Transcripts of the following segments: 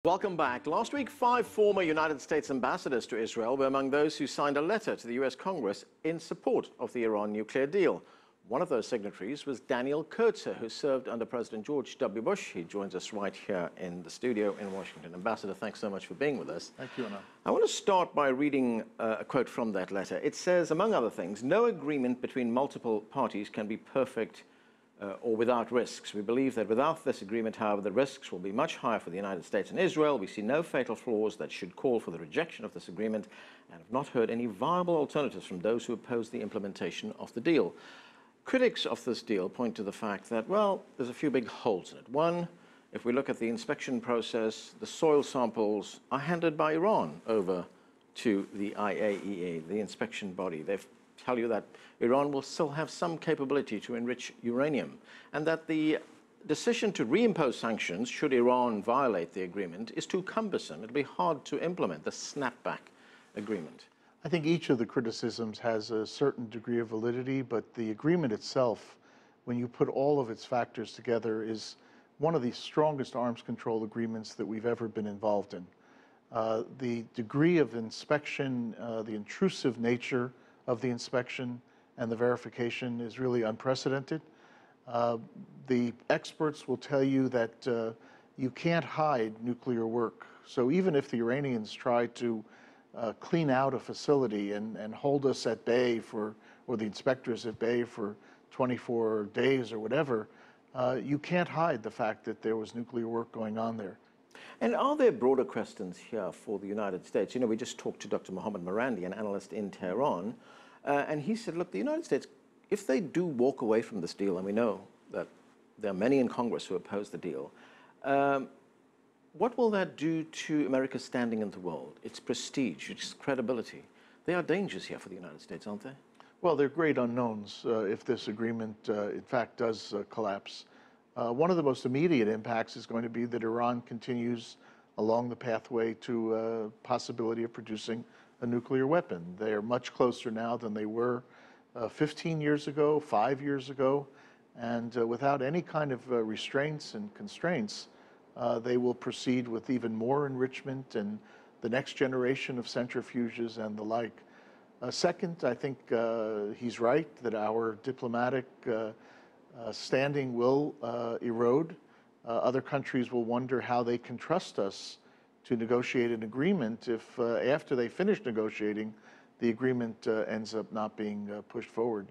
Welcome back. Last week, 5 former United States ambassadors to Israel were among those who signed a letter to the U.S. Congress in support of the Iran nuclear deal. One of those signatories was Daniel Kurtzer, who served under President George W. Bush. He joins us right here in the studio in Washington. Ambassador, thanks so much for being with us. Thank you, Anna. I want to start by reading a quote from that letter. It says, among other things, no agreement between multiple parties can be perfect or without risks. We believe that without this agreement, however, the risks will be much higher for the United States and Israel. We see no fatal flaws that should call for the rejection of this agreement and have not heard any viable alternatives from those who oppose the implementation of the deal. Critics of this deal point to the fact that, well, there's a few big holes in it. One, if we look at the inspection process, the soil samples are handed by Iran over to the IAEA, the inspection body. They've tell you that Iran will still have some capability to enrich uranium, and that the decision to reimpose sanctions should Iran violate the agreement is too cumbersome. It'll be hard to implement the snapback agreement. I think each of the criticisms has a certain degree of validity, but the agreement itself, when you put all of its factors together, is one of the strongest arms control agreements that we've ever been involved in. The degree of inspection, the intrusive nature of the inspection and the verification is really unprecedented. The experts will tell you that you can't hide nuclear work. So even if the Iranians try to clean out a facility and hold us at bay or the inspectors at bay for 24 days or whatever, you can't hide the fact that there was nuclear work going on there. And are there broader questions here for the United States? You know, we just talked to Dr. Mohammad Marandi, an analyst in Tehran, and he said, look, the United States, if they do walk away from this deal, and we know that there are many in Congress who oppose the deal, what will that do to America's standing in the world, its prestige, its credibility? There are dangers here for the United States, aren't there? Well, they're great unknowns if this agreement, in fact, does collapse. One of the most immediate impacts is going to be that Iran continues along the pathway to possibility of producing a nuclear weapon. They are much closer now than they were 15 years ago, 5 years ago, and without any kind of restraints and constraints, they will proceed with even more enrichment and the next generation of centrifuges and the like. Second, I think he's right that our diplomatic standing will erode. Other countries will wonder how they can trust us to negotiate an agreement if after they finish negotiating, the agreement ends up not being pushed forward.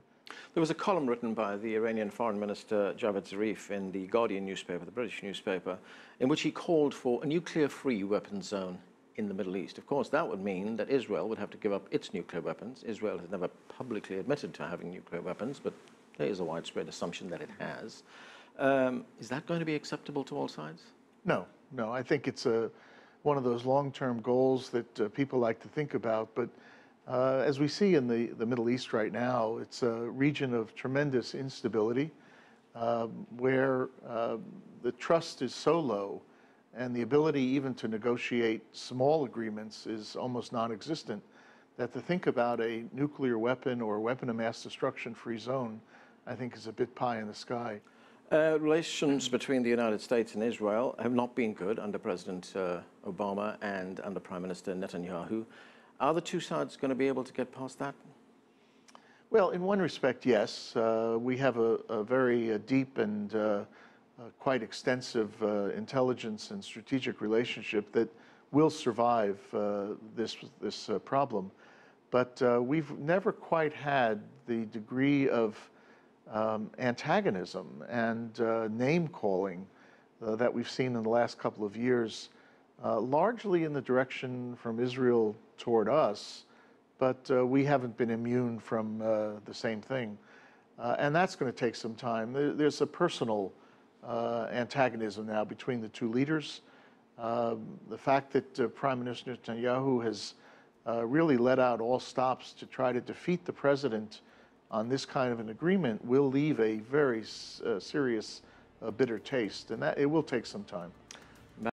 There was a column written by the Iranian Foreign Minister Javad Zarif in the Guardian newspaper, the British newspaper, in which he called for a nuclear-free weapons zone in the Middle East. Of course, that would mean that Israel would have to give up its nuclear weapons. Israel has never publicly admitted to having nuclear weapons, but there is a widespread assumption that it has. Is that going to be acceptable to all sides? No. I think it's one of those long-term goals that people like to think about. But as we see in the Middle East right now, it's a region of tremendous instability where the trust is so low and the ability even to negotiate small agreements is almost non-existent, that to think about a nuclear weapon or weapon of mass destruction free zone, I think is a bit pie in the sky. Relations between the United States and Israel have not been good under President Obama and under Prime Minister Netanyahu. Are the two sides going to be able to get past that? Well, in one respect, yes. We have a very deep and quite extensive intelligence and strategic relationship that will survive this problem. But we've never quite had the degree of antagonism and name-calling that we've seen in the last couple of years, largely in the direction from Israel toward us, but we haven't been immune from the same thing. And that's going to take some time. There's a personal antagonism now between the two leaders. The fact that Prime Minister Netanyahu has really let out all stops to try to defeat the president on this kind of an agreement will leave a very serious bitter taste, and that it will take some time.